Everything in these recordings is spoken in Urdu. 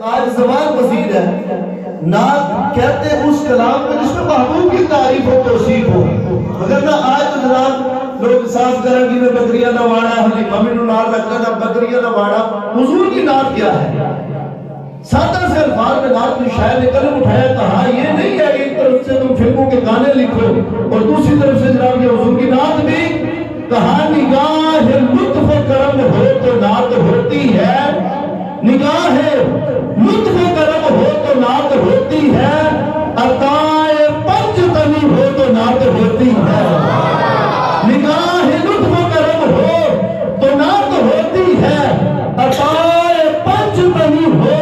آج زبان مزید ہے نعت کہتے ہیں اس کلام کو جس میں محبوب کی تعریف ہو توصیف ہو، مگر نہ آج تو جناب لوگ صاف کریں گے میں بکریاں نہ واڑا حلیمہ میں نار رکھنا نہ بکریاں نہ واڑا۔ حضور کی نعت کیا ہے؟ سادہ سے الفاظ میں نعت میں شاعر نے قلم اٹھایا، کہا یہ نہیں ہے کہ ایک طرف سے تم فلموں کے گانے لکھو اور دوسری طرف سے جناب یہ حضور کی نعت بھی، کہا نگاہ لطف کرم ہو تو نعت ہوتی ہے، نگاہ لطف کرم ہو تو نعت ہوتی ہے، عطائے پنج تنی ہو تو نعت ہوتی ہے۔ نگاہ لطف کرم ہو تو نعت ہوتی ہے، عطائے پنج تنی ہو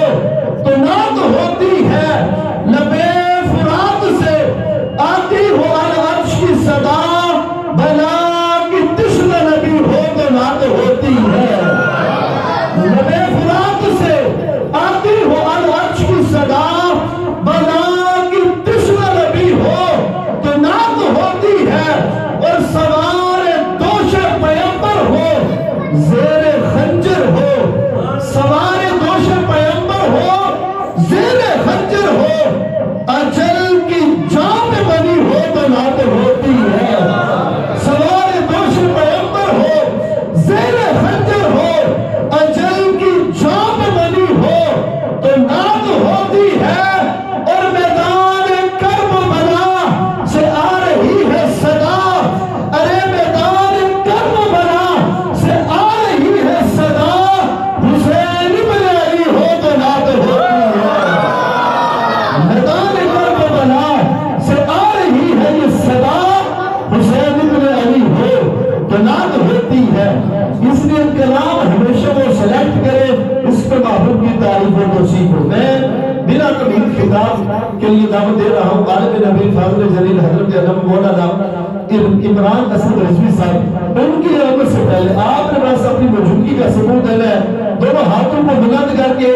تو نعت ہوتی ہے، لبے فرات سے آتی ہو العرش کی صدا، بلا کی تشن نبی ہو تو نعت ہوتی ہے۔ لبے فرات سے آتی ہو العرش کی صدا، بلا کی تشن نبی ہو تو نعت ہوتی ہے، اور سوار دوش پیمبر ہو زیر خنجر ہو، سوار دوش پیمبر ہو زیر خنجر ہو، اجل کی جان بنی ہو تو نعت ہوتی ہے۔ سوار دوش پیمبر ہو زیر خنجر ہو، اجل کی جان بنی ہو تو نعت ہوتی ہے، اور میدان کربلا سے آ رہی ہے صدا، ارے میدان کربلا سے آ رہی ہے صدا، حسین ابن علی ہو تو نعت ہوتی ہے۔ میدان کربلا سے آ رہی ہے یہ صدا، حسین ابن علی ہو تو نعت ہوتی ہے۔ اس لیے کلام ہمیشہ وہ سلیکٹ کرے اس پر محبوب کی تعریف و توصیف ہو۔ میں بلا کبھی خطاب کے لیے دعوت دے رہا ہوں غالب نبی فاضل جلیل حضرت علم مولانا عمران اسد رضوی صاحب، ان کی علامت سے پہلے آپ نے بس اپنی موجودگی کا ثبوت دینا ہے، دونوں ہاتھوں کو بلند کر کے